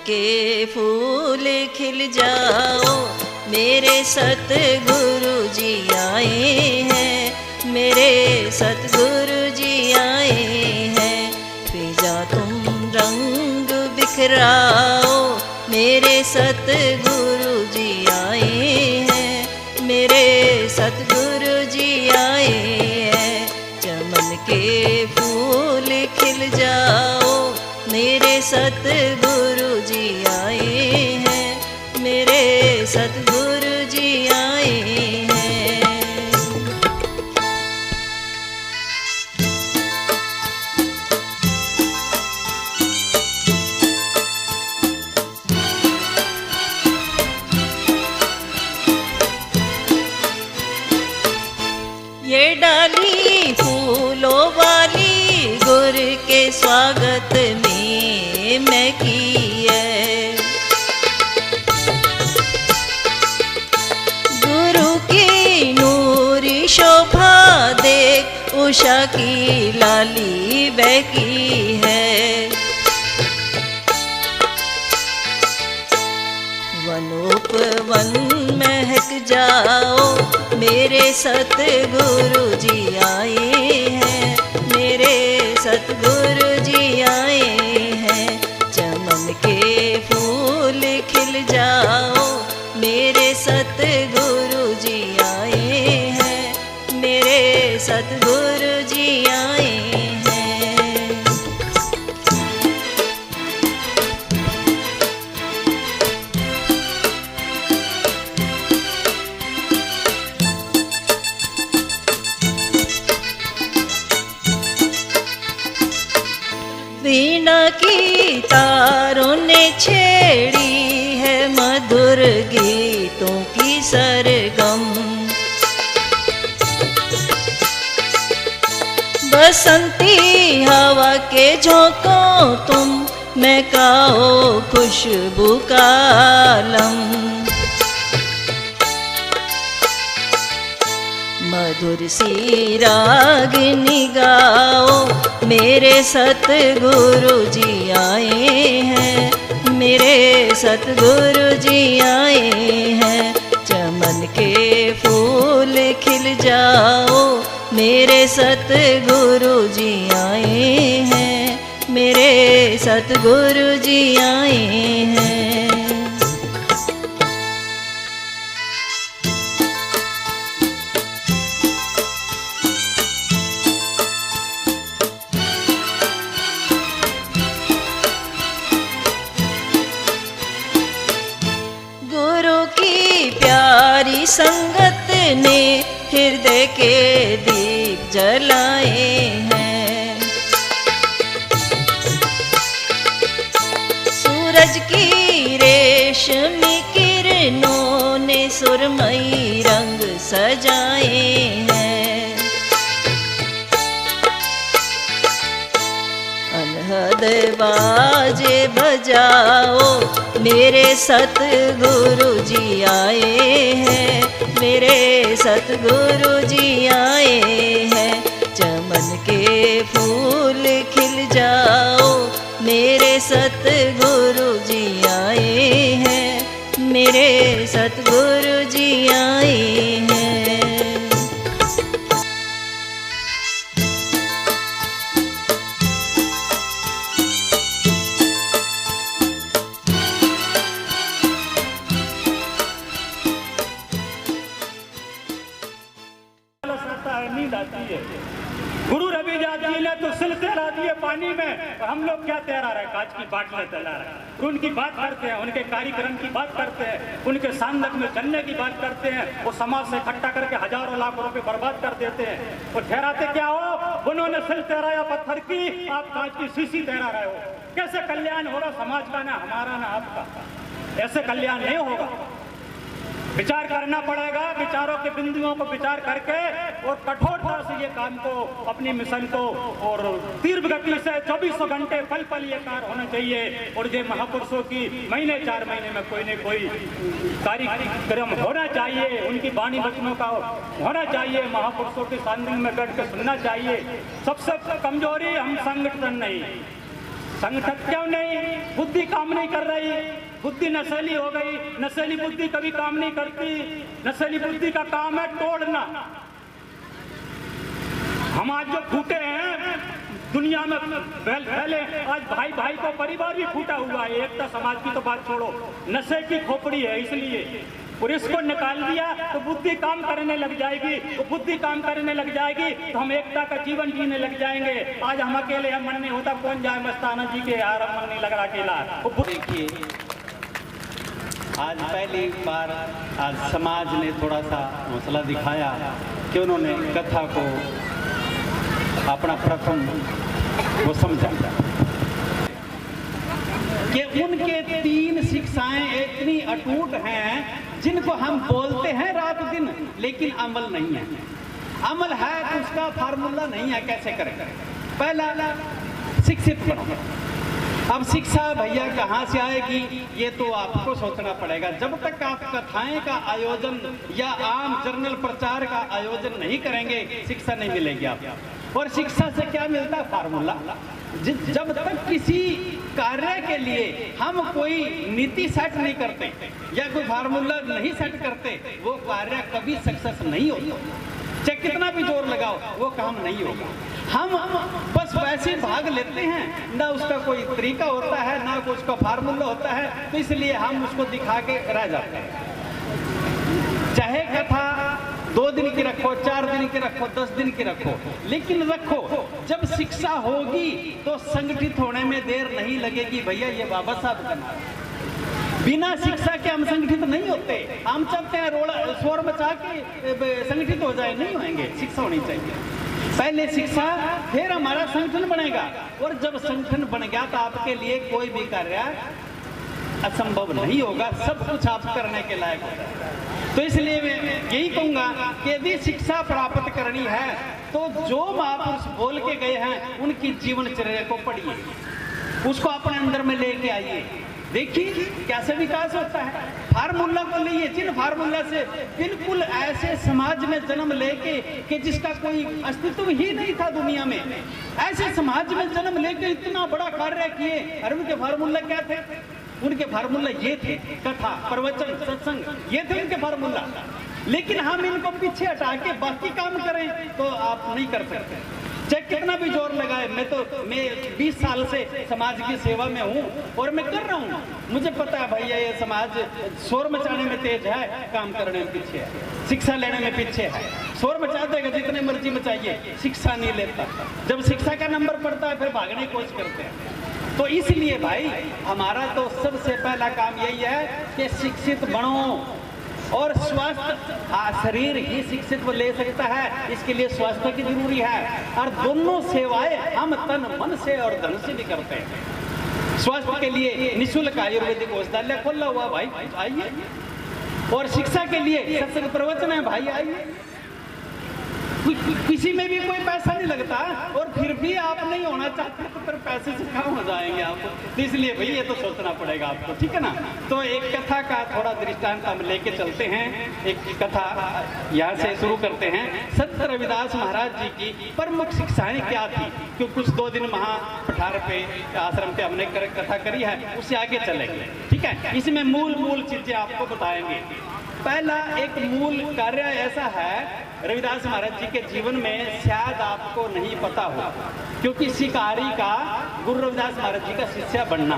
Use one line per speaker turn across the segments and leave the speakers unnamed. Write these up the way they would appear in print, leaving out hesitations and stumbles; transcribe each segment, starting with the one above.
के फूल खिल जाओ, मेरे सतगुरु जी आए हैं, मेरे सतगुरु जी आए हैं। भेजा तुम रंग बिखराओ, मेरे सतगुरु जी आए हैं, मेरे सतगुरु जी आए हैं। चमन के फूल खिल जाओ, मेरे सतगुरु जी आए हैं, मेरे सतगुरु जी आए हैं। ये डाली फूलों वाली गुर के स्वागत में मैं की है। गुरु की नूरी शोभा देख, उषा की लाली बहकी है। वनोपवन महक जाओ, मेरे सतगुरु जी आए हैं, मेरे सतगुरु जी आए हैं। चमन के फूल खिल जाओ, मेरे सतगुरु जी आए हैं, मेरे सतगुरु जी आए हैं। वीणा की तारों ने छेड़ी है मधुर गीतों की सरगम। बसंती हवा के झोंकों तुम महकाओ खुशबू का आलम। मधुर सी रागिनी गाओ, मेरे सतगुरु जी आए हैं, मेरे सतगुरु जी आए हैं। चमन के फूल खिल जाओ, मेरे सतगुरु जी आए हैं, मेरे सतगुरु जी आए हैं। प्यारी संगत ने हृदय के दीप जलाए हैं। सूरज की रेशमी किरणों ने सुरमई रंग सजाए हैं। अनहद बाजे बजाओ, मेरे सतगुरु जी आए हैं, मेरे सतगुरु जी आए हैं। चमन के फूल खिल जाओ, मेरे सतगुरु जी आए हैं, मेरे सतगुरु जी आए हैं।
नींद आती है। गुरु रविदास जी ने तो सिल तैरा दिए पानी में, और हम लोग क्या तैरा रहे, कांच की बाटलें तैरा रहे। उनकी बात करते हैं, उनके कार्यक्रम की बात करते हैं, उनके सांदक में चलने की बात करते हैं। वो समाज से इकट्ठा करके हजारों लाखों रुपए बर्बाद कर देते हैं। वो ठहराते क्या हो, उन्होंने सिल तैराया पत्थर की, आप कांच की शीशी तैरा रहे हो। कैसे कल्याण होगा समाज का, ना हमारा ना आपका। ऐसे कल्याण नहीं होगा। विचार करना पड़ेगा, विचारों के बिंदुओं को विचार करके और कठोरता से ये काम को, अपनी मिशन को और तीव्र गति से 24 घंटे पल पल ये कार्य होना चाहिए। और ये महापुरुषों की महीने 4 महीने में कोई न कोई कार्यक्रम होना चाहिए, उनकी वाणी वचनों का होना चाहिए, महापुरुषों के सानिध्य में बैठ के सुनना चाहिए। सबसे कमजोरी हम संगठन नहीं, संगठन क्यों नहीं? बुद्धि काम नहीं कर रही, बुद्धि नशेली हो गई। नशेली बुद्धि कभी काम नहीं करती। नशेली बुद्धि का काम है तोड़ना। हम आज जो फूटे हैं दुनिया में पहले, आज भाई भाई को परिवार भी फूटा हुआ है। एकता समाज की तो बात छोड़ो, नशे की खोपड़ी है। इसलिए और इसको निकाल दिया तो बुद्धि काम करने लग जाएगी। तो बुद्धि काम करने लग जाएगी तो हम एकता का जीवन जीने लग जाएंगे। आज हम अकेले हम मन नहीं होता, कौन जाए मस्ताना जी के यार, मन नहीं लग रहा अकेला।
देखिए, आज पहली बार आज समाज ने थोड़ा सा हौसला दिखाया कि उन्होंने कथा को अपना प्रथम वो समझा कि उनके 3 शिक्षाएं इतनी अटूट हैं जिनको हम बोलते हैं रात दिन, लेकिन अमल नहीं है। अमल है तो उसका फार्मूला नहीं है, कैसे करें? पहला, शिक्षित बनो। अब शिक्षा भैया कहाँ से आएगी ये तो आपको सोचना पड़ेगा। जब तक आप कथाएं का आयोजन या आम जर्नल प्रचार का आयोजन नहीं करेंगे शिक्षा नहीं मिलेगी आपको। और शिक्षा से क्या मिलता है? फार्मूला। जब तक किसी कार्य के लिए हम कोई नीति सेट नहीं करते या कोई फार्मूला नहीं सेट करते, वो कार्य कभी सक्सेस नहीं होता। चाहे कितना भी जोर लगाओ वो काम नहीं होगा। हम बस वैसे भाग लेते हैं, ना उसका कोई तरीका होता है ना कोई उसका फार्मूला होता है, तो इसलिए हम उसको दिखा के रह जाते हैं। चाहे कथा 2 दिन की रखो, 4 दिन की रखो, 10 दिन की रखो, लेकिन रखो। जब शिक्षा होगी तो संगठित होने में देर नहीं लगेगी। भैया ये बाबा साहब का नाम, बिना शिक्षा के हम संगठित नहीं होते। हम चाहते हैं रोड़ा शोर मचा के संगठित हो जाए, नहीं होंगे। शिक्षा होनी चाहिए, पहले शिक्षा फिर हमारा संगठन बनेगा। और जब संगठन बन गया तो आपके लिए कोई भी कार्य असंभव नहीं होगा, सब कुछ आप करने के लायक हो जाएगा। तो इसलिए मैं यही कहूंगा कि यदि शिक्षा प्राप्त करनी है तो जो महापुरुष बोल के गए हैं उनकी जीवनचर्या को पढ़िए, उसको अपने अंदर में लेके आइए, देखिए कैसे विकास होता है। फार्मूला को लिए, जिन फार्मूला से बिल्कुल ऐसे समाज में जन्म लेके कि जिसका कोई अस्तित्व ही नहीं था दुनिया में, ऐसे समाज में जन्म लेके इतना बड़ा कार्य किए। और उनके फार्मूला क्या थे? उनके फार्मूला ये थे, कथा, प्रवचन, सत्संग, ये थे उनके फार्मूला। लेकिन हम इनको पीछे हटा के बाकी काम करें तो आप नहीं कर सकते, चाहे कितना भी जोर लगाए। मैं 20 साल से समाज की सेवा में हूँ और मैं कर रहा हूँ। मुझे पता है भैया ये समाज शोर मचाने में तेज है, काम करने में पीछे है, शिक्षा लेने में पीछे है। शोर मचा देगा जितने मर्जी मचाइए, शिक्षा नहीं लेता। जब शिक्षा का नंबर पड़ता है फिर भागने की कोशिश करते हैं। तो इसलिए भाई हमारा तो सबसे पहला काम यही है कि शिक्षित बनो। और स्वास्थ्य, शरीर ही शिक्षित ले सकता है, इसके लिए स्वास्थ्य की जरूरी है। और दोनों सेवाएं हम तन मन से और धन से भी करते हैं। स्वास्थ्य के लिए निःशुल्क आयुर्वेदिक औषधालय खोला हुआ, भाई आइए। और शिक्षा के लिए सत्संग प्रवचन है, भाई आइए। किसी में भी कोई पैसा नहीं लगता, और फिर भी आप नहीं होना चाहते तो फिर पैसे से कहाँ हो जाएंगे आप। तो इसलिए भाई ये तो सोचना पड़ेगा आपको, ठीक है ना। तो एक कथा का थोड़ा दृष्टांत हम लेके चलते हैं। एक कथा यहाँ से शुरू करते हैं। संत रविदास महाराज जी की प्रमुख शिक्षाएं क्या थी, क्योंकि कुछ 2 दिन वहाँ पठार पे आश्रम पे हमने कथा करी है, उससे आगे चलेंगे, ठीक है। इसमें मूल चीजें आपको बताएंगे। पहला एक मूल कार्य ऐसा है रविदास महाराज जी के जीवन में, शायद आपको नहीं पता हो, क्योंकि शिकारी का गुरु रविदास महाराज जी का शिष्य बनना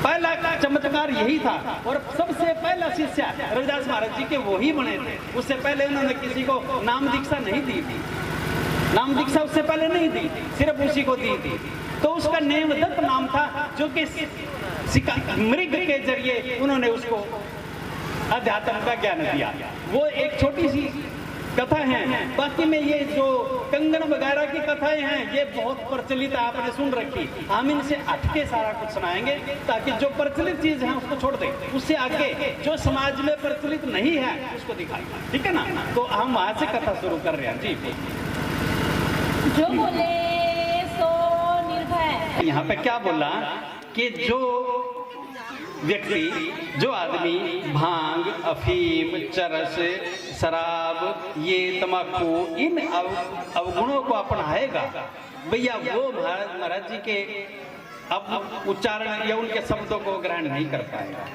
पहला चमत्कार यही था। और सबसे पहला शिष्य रविदास महाराज जी के वो ही बने थे। उससे पहले उन्होंने किसी को नाम दीक्षा नहीं दी थी, नाम दीक्षा उससे पहले नहीं दी, सिर्फ उसी को दी थी। तो उसका नेमदत्त नाम था, जो कि मृग के जरिए उन्होंने उसको अध्यात्म का ज्ञान दिया। वो एक छोटी सी कथा है। बाकी में ये जो कंगन वगैरह की कथाएं हैं ये बहुत प्रचलित है, आपने सुन रखी। हम इनसे हटके सारा कुछ सुनाएंगे ताकि जो प्रचलित चीज है उसको छोड़ दें, उससे आगे जो समाज में प्रचलित नहीं है उसको दिखाएं, ठीक है ना। तो हम वहां से कथा शुरू कर रहे हैं जी।
जो बोले सो निर्भय।
यहाँ पे क्या बोला कि जो व्यक्ति, जो आदमी भांग, अफीम, चरस, शराब, ये तम्बाकू, इन अवगुणों को अपनाएगा, भैया वो महाराज जी के अब उच्चारण या उनके शब्दों को ग्रहण नहीं कर पाएगा।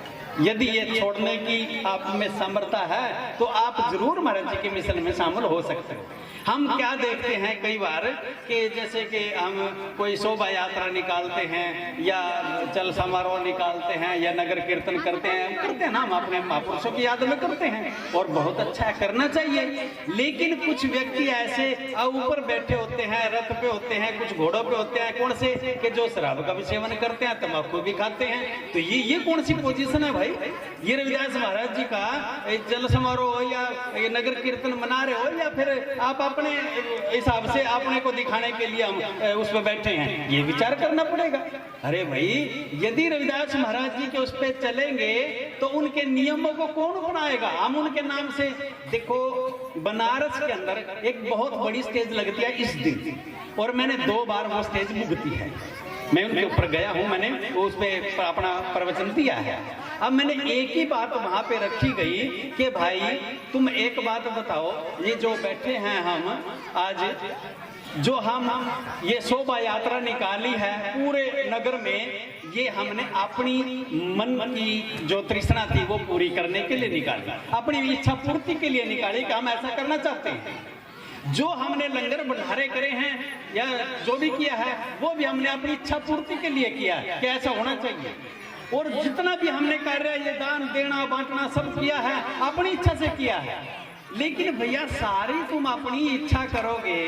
यदि ये छोड़ने की आप में समर्था है तो आप जरूर महाराज जी के मिशन में शामिल हो सकते हो। हम क्या देखते हैं कई बार कि जैसे कि हम कोई शोभा यात्रा निकालते हैं या चल समारोह निकालते हैं या नगर कीर्तन करते हैं ना, हम अपने महापुरुषों की याद में करते हैं और बहुत अच्छा करना चाहिए। लेकिन कुछ व्यक्ति ऐसे ऊपर बैठे होते हैं, रथ पे होते हैं, कुछ घोड़ों पे होते हैं, कौन से कि जो शराब का भी सेवन करते हैं, तंबाकू भी खाते हैं। तो ये कौन सी पोजीशन है भाई? ये रविदास महाराज जी का जल समारोह हो या नगर कीर्तन मना रहे हो या फिर आप अपने हिसाब से अपने को दिखाने के लिए हम उसमें बैठे हैं, ये विचार करना पड़ेगा। अरे भाई, यदि रविदास महाराज जी के उस पे चलेंगे तो उनके नियमों को कौन बनाएगा? हम उनके नाम से देखो, बनारस के अंदर एक बहुत बड़ी स्टेज लगती है इस दिन, और मैंने 2 बार वो स्टेज भुगती है। मैं उनके ऊपर गया हूं, मैंने उस पे अपना प्रवचन दिया है। अब मैंने एक ही बात वहां पे रखी गई कि भाई तुम एक बात बताओ, ये जो बैठे हैं हम आज, जो हम ये शोभा यात्रा निकाली है पूरे नगर में, ये हमने अपनी मन की जो तृष्णा थी वो पूरी करने के लिए निकाली, अपनी इच्छा पूर्ति के लिए निकाली कि हम ऐसा करना चाहते हैं। जो हमने लंगर भंडारे करे हैं या जो भी किया है वो भी हमने अपनी इच्छा पूर्ति के लिए किया है कि ऐसा होना चाहिए। और जितना भी हमने कार्य, ये दान देना बांटना सब किया है अपनी इच्छा से किया है। लेकिन भैया सारी तुम अपनी इच्छा करोगे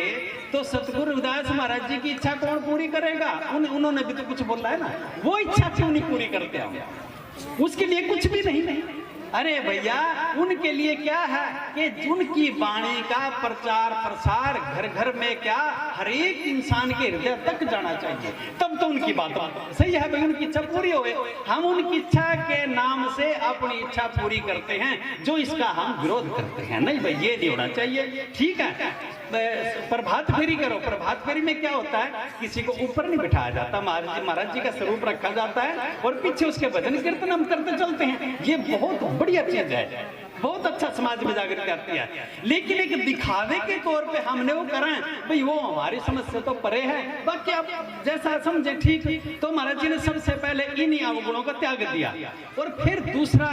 तो सतगुरु रविदास महाराज जी की इच्छा कौन पूरी करेगा? उन्होंने भी तो कुछ बोला है ना, वो इच्छा क्यों नहीं पूरी करते हम? उसके लिए कुछ भी नहीं। अरे भैया, उनके लिए क्या है कि उनकी वाणी का प्रचार प्रसार घर घर में क्या हर एक इंसान के हृदय तक जाना चाहिए, तब तो उनकी बात सही है भाई, उनकी इच्छा पूरी होए। हम उनकी इच्छा के नाम से अपनी इच्छा पूरी करते हैं, जो इसका हम विरोध करते हैं। नहीं भाई, ये नहीं होना चाहिए। ठीक है, प्रभात फेरी करो। प्रभात फेरी में क्या होता है, किसी को ऊपर नहीं बिठाया जाता, महाराज जी का स्वरूप रखा जाता है और पीछे उसके भजन कीर्तन हम करते चलते हैं। ये बहुत बढ़िया चीज है, बहुत अच्छा समाज में जागृति आती है। लेकिन एक दिखावे के तौर पे हमने वो करें भाई, वो हमारी समझ से तो परे है। बाकी आप जैसा समझे ठीक। तो महाराज जी ने सबसे पहले इन्हीं अवगुणों का त्याग दिया। और फिर दूसरा,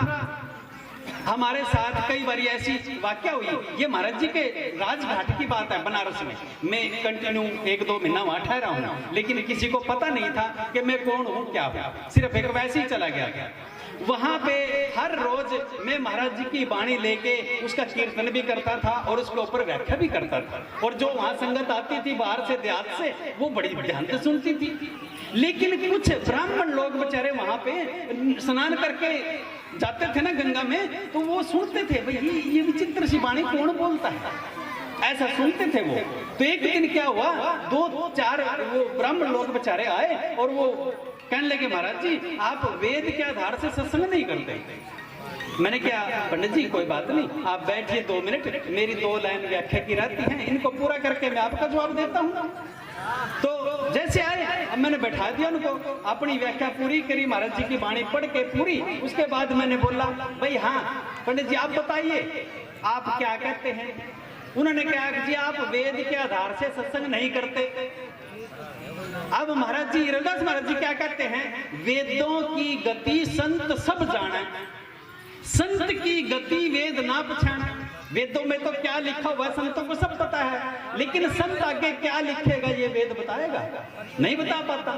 हमारे साथ कई बार ऐसी वाकया हुई। ये महाराज जी के राजघाट की बात है बनारस में। मैं कंटिन्यू 1-2 महीना वहां ठहरा हूं, लेकिन किसी को पता नहीं था कि मैं कौन हूं क्या हूं, सिर्फ एक वैसे ही चला गया। वहां पे हर रोज मैं महाराज जी की वाणी लेके उसका कीर्तन भी करता था और उसके ऊपर व्याख्या भी करता था। और जो वहां संगत आती थी बाहर से, देहात से, वो बड़ी ध्यान से सुनती थी। लेकिन कुछ ब्राह्मण लोग बेचारे वहां पे स्नान करके जाते थे ना गंगा में, तो वो सुनते थे भाई ये विचित्र सी वाणी कौन बोलता है, ऐसा सुनते थे वो। तो एक दिन क्या हुआ, 2-4 वो ब्राह्मण लोग बेचारे आए और वो कहने लगे, महाराज जी आप वेद के आधार से सत्संग नहीं करते। मैंने क्या, पंडित जी कोई बात नहीं, आप बैठिए 2 मिनट, मेरी 2 लाइन व्याख्या की रहती है, इनको पूरा करके मैं आपका जवाब देता हूँ। तो जैसे आए, अब मैंने बैठा दिया उनको, अपनी व्याख्या पूरी करी, महाराज जी की वाणी पढ़ के पूरी। उसके बाद मैंने बोला, भाई हाँ पंडित जी आप बताइए आप क्या कहते हैं। उन्होंने कहा कि जी आप वेद के आधार से सत्संग नहीं करते। अब महाराज जी, रविदास महाराज जी क्या कहते हैं, वेदों की गति संत सब जाने, संत की गति वेद ना पहचाने। वेदों में तो क्या लिखा हुआ संतों को सब पता है, लेकिन संत आगे क्या लिखेगा ये वेद बताएगा? नहीं बता पाता।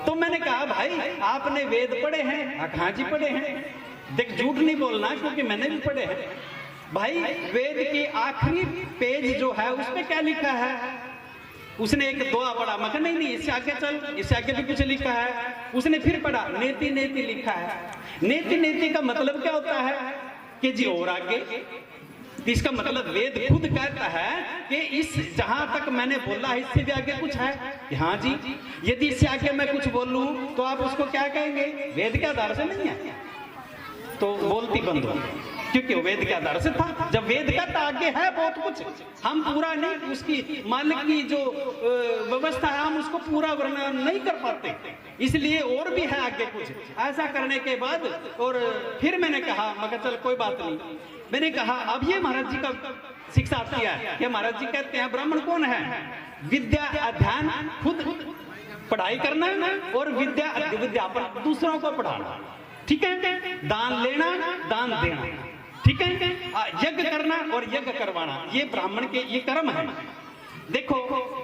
तो मैंने कहा भाई आपने वेद पढ़े हैं? हाँ जी पढ़े हैं। देख झूठ नहीं बोलना, क्योंकि मैंने भी पढ़े हैं। भाई वेद की आखिरी पेज जो है उसमें क्या लिखा है? उसने एक दुआ पढ़ा, मैं नहीं इससे आगे चल, इससे आगे भी कुछ लिखा है। उसने फिर पढ़ा, नेति नेति लिखा है। नेति नेति का मतलब क्या होता है कि जी और आगे, इसका मतलब वेद खुद कहता है कि इस जहां तक मैंने बोला है इससे भी आगे कुछ है। हाँ जी, यदि इससे आगे मैं कुछ बोलूं तो आप उसको क्या कहेंगे? वेद के आधार से नहीं है, तो बोलती बंद हो, क्योंकि वो वेद के आधार से था। जब वेद का तो आगे है बहुत कुछ, हम पूरा नहीं, उसकी मालिक की जो व्यवस्था है हम उसको पूरा वर्णन नहीं कर पाते, इसलिए और भी है आगे कुछ। ऐसा करने के बाद और फिर मैंने कहा, मगर चल कोई बात नहीं, मैंने कहा अब ये महाराज जी का शिक्षा किया है कि महाराज जी कहते हैं ब्राह्मण कौन है? विद्या अध्ययन खुद पढ़ाई करना और विद्या विद्यापन, दूसरों को पढ़ाना, ठीक है, दान लेना, दान देना, ठीक है, यज्ञ करना और यज्ञ करवाना, ये ब्राह्मण के ये कर्म है। देखो,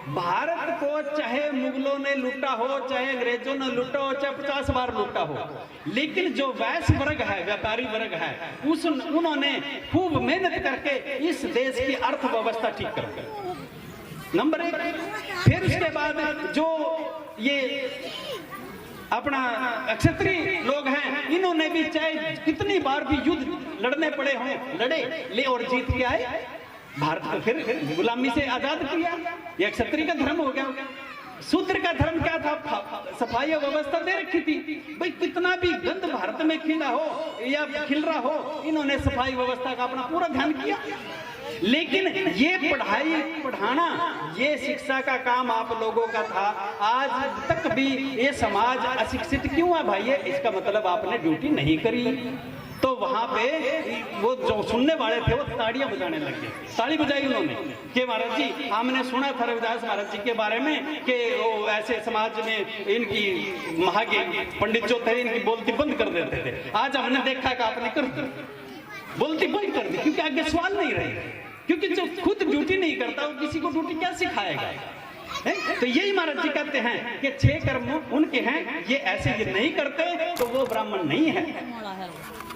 भारत को चाहे मुगलों ने लूटा हो, चाहे अंग्रेजों ने लूटा हो, चाहे 50 बार लूटा हो, लेकिन जो वैश्य वर्ग है, व्यापारी वर्ग है, उन्होंने खूब मेहनत करके इस देश की अर्थव्यवस्था ठीक कर दी, नंबर 1। फिर उसके बाद जो ये अपना क्षत्रिय लोग हैं, इन्होंने भी चाहे कितनी बार भी युद्ध लड़ने पड़े हों, लड़े ले और जीत के आए, भारत को फिर गुलामी से आजाद किया। यह क्षत्रिय का धर्म हो गया। शूद्र का धर्म क्या था? सफाई व्यवस्था दे रखी थी। भाई कितना भी गंद भारत में खिला हो या खिल रहा हो, इन्होंने सफाई व्यवस्था का अपना पूरा ध्यान किया। लेकिन ये पढ़ाई पढ़ाना, ये शिक्षा का काम आप लोगों का था। आज तक भी ये समाज अशिक्षित क्यों है भाई? इसका मतलब आपने ड्यूटी नहीं करी। तो वहां पे वो जो सुनने वाले थे वो ताड़ियां बजाने लगे, ताड़ी बजाई उन्होंने कि महाराज जी, हमने सुना था रविदास महाराज जी के बारे में कि वो ऐसे समाज में इनकी महागे पंडित जो थे, इनकी बोलती बंद कर देते थे। आज हमने देखा कि आपने कर दी, बोलती बंद कर दी, क्योंकि आगे सवाल नहीं रहे, क्योंकि जो खुद ड्यूटी नहीं करता वो किसी को ड्यूटी क्या सिखाएगा? तो यही महाराज जी कहते हैं कि 6 कर्म उनके हैं, ये ऐसे ये नहीं करते तो वो ब्राह्मण नहीं है।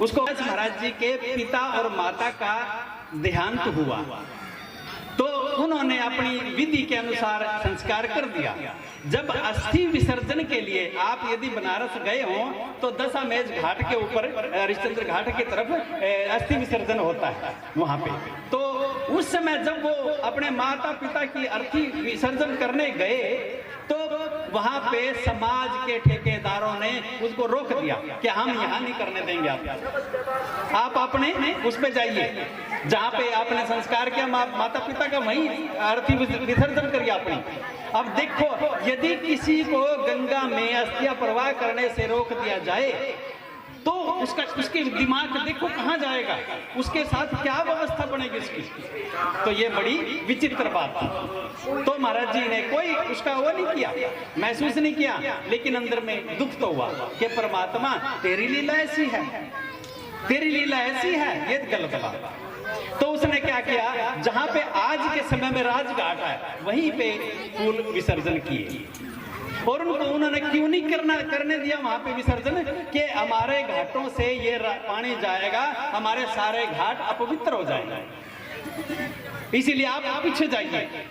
उसको महाराज जी के पिता और माता का देहांत हुआ तो उन्होंने अपनी विधि के अनुसार संस्कार कर दिया। जब अस्थि विसर्जन के लिए आप यदि बनारस गए हो तो दशामेज घाट के ऊपर, हरिश्चंद्र घाट की तरफ अस्थि विसर्जन होता है वहां पे। तो उस समय जब वो अपने माता पिता की अर्थी विसर्जन करने गए तो वहां पे समाज के ठेकेदारों ने उसको रोक दिया कि हम यहाँ नहीं करने देंगे, आप अपने उस पे जाइए जहाँ पे आपने संस्कार किया माता पिता का, वहीं अर्थी विसर्जन करिए अपनी। अब देखो, यदि किसी को गंगा में अस्थियां प्रवाह करने से रोक दिया जाए तो उसके दिमाग देखो कहाँ जाएगा, उसके साथ क्या व्यवस्था बनेगी इसकी। तो ये बड़ी विचित्र बात थी। तो महाराज जी ने कोई उसका वो नहीं किया, महसूस नहीं किया, लेकिन अंदर में दुख तो हुआ कि परमात्मा तेरी लीला ऐसी है, तेरी लीला ऐसी है, ये गलत बात। तो उसने क्या किया, जहां पे आज के समय में राजघाट है वहीं पे फूल विसर्जन किए। और उन्होंने क्यों नहीं करने दिया वहां पे विसर्जन? कि हमारे घाटों से ये पानी जाएगा, हमारे सारे घाट अपवित्र हो जाएंगे, इसीलिए आप पीछे जाइए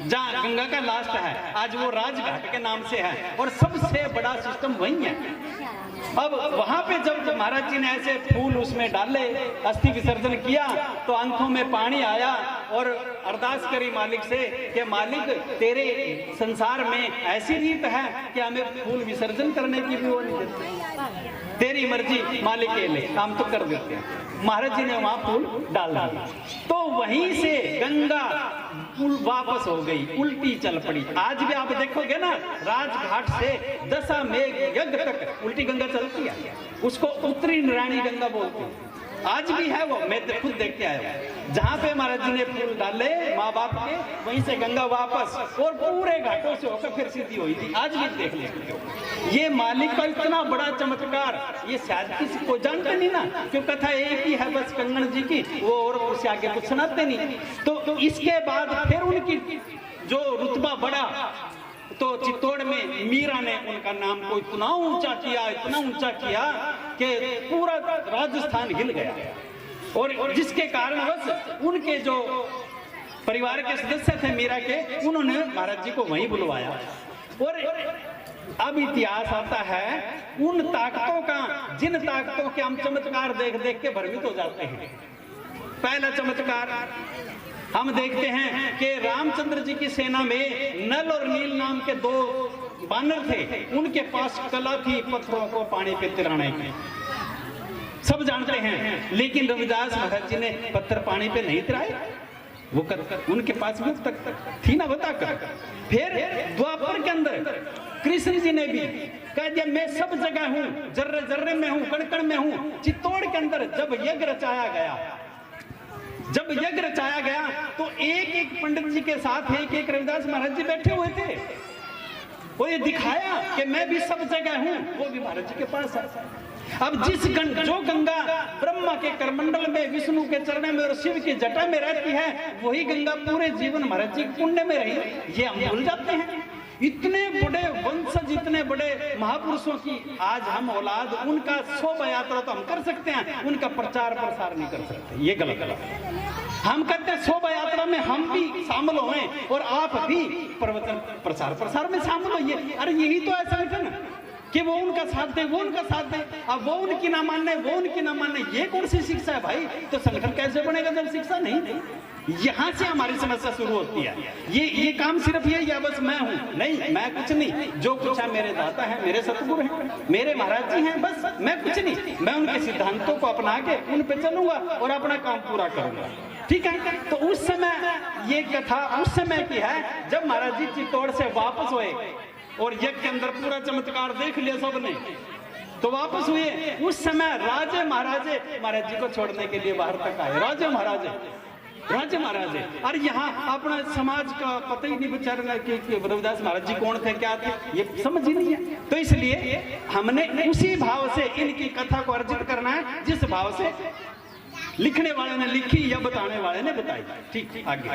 जहाँ गंगा का लास्ट है, आज वो राजघाट के नाम से है और सबसे बड़ा सिस्टम वही है। अब वहां पे जब महाराज जी ने ऐसे फूल उसमें डाले, अस्थि विसर्जन किया, तो आंखों में पानी आया और अरदास करी मालिक से कि मालिक तेरे संसार में ऐसी रीत है कि हमें फूल विसर्जन करने की भी वो नहीं देते, तेरी मर्जी मालिक के लिए काम तो कर देते हैं। महाराज जी ने वहां फूल डाल दिया तो वहीं से गंगा वापस हो गई, उल्टी चल पड़ी। आज भी आप देखोगे ना, राजघाट से दशामेघ यज्ञ तक उल्टी गंगा चलती है, उसको उत्तरी नारायणी गंगा बोलते हैं। आज भी है वो, मैं खुद देख के आया हूं। जहां पे महाराज जी ने फूल डाले माँ बाप के, वहीं से गंगा वापस और पूरे घाटों से होकर फिर सीधी हुई थी। आज भी देख ले, ये मालिक का इतना बड़ा चमत्कार, ये शायद किसी को जानते नहीं ना, क्यों कथा एक ही है बस कंगन जी की, वो और उससे आगे कुछ सुनाते नहीं। तो इसके बाद फिर उनकी जो रुतबा बढ़ा तो चित्तौड़ में मीरा ने उनका नाम को इतना ऊंचा किया, इतना ऊंचा किया कि पूरा राजस्थान हिल गया। और जिसके कारणवश उनके जो परिवार के सदस्य थे मीरा के, उन्होंने महाराज जी को वहीं बुलवाया। और अब इतिहास आता है उन ताकतों का, जिन ताकतों के हम चमत्कार देख देख के भ्रमित हो जाते हैं। पहला चमत्कार हम देखते हैं कि रामचंद्र जी की सेना में नल और नील नाम के 2 बानर थे, उनके पास कला थी पत्थरों को पानी पे तिराने की, सब जानते हैं। लेकिन रविदास महाराज जी ने पत्थर पानी पे नहीं तिराए, वो कर उनके पास भी तक थी ना बताकर। फिर द्वापर के अंदर कृष्ण जी ने भी कहा जब मैं सब जगह हूँ, जर्रे जर्रे में हूँ, कण कण में हूँ। चित्तौड़ के अंदर जब यज्ञ रचाया गया तो एक एक पंडित जी के साथ एक एक रविदास महाराज जी बैठे हुए थे। वो ये दिखाया कि मैं भी सब जगह हूं, वो भी महाराज जी के पास है। अब जो गंगा ब्रह्मा के करमंडल में, विष्णु के चरण में और शिव की जटा में रहती है, वही गंगा पूरे जीवन महाराज जी पुण्य में रही, ये हम भूल जाते हैं। इतने बड़े वंशज, इतने बड़े महापुरुषों की आज हम औलाद, उनका शोभा यात्रा तो हम कर सकते हैं, उनका प्रचार प्रसार नहीं कर सकते, ये गलत है। हम कहते हैं शोभा यात्रा में हम भी शामिल हों और आप भी प्रवचन प्रचार प्रसार में शामिल होइए। अरे यही तो है संगठन कि वो उनका साथ दे, वो उनका साथ दे। अब वो उनकी ना मानने, वो उनकी ना मानने, ये कौन सी शिक्षा है भाई? तो संगठन कैसे बनेगा जब शिक्षा नहीं? यहाँ से हमारी समस्या शुरू होती है। ये काम सिर्फ ये या बस मैं हूँ, नहीं, मैं कुछ नहीं। जो कुछ है मेरे दाता है, मेरे सतगुरु हैं, मेरे महाराज जी हैं, बस मैं कुछ नहीं। मैं उनके सिद्धांतों को अपना के उन पे चलूंगा और अपना काम पूरा करूंगा, ठीक है। तो उस समय ये कथा उस समय की है जब महाराज जी चित्तौड़ से वापस हुए और यज्ञ के अंदर पूरा चमत्कार देख लिया सबने, तो वापस हुए। उस समय राजे महाराजे महाराज जी को छोड़ने के लिए बाहर तक आए, राजे महाराजे। और यहाँ अपना समाज का पता ही नहीं बेचारा कि रविदास महाराज जी कौन थे, क्या थे, ये समझ ही नहीं है। तो इसलिए हमने उसी भाव से इनकी कथा को अर्जित करना है जिस भाव से लिखने वाले ने लिखी या बताने वाले ने बताई। ठीक, आगे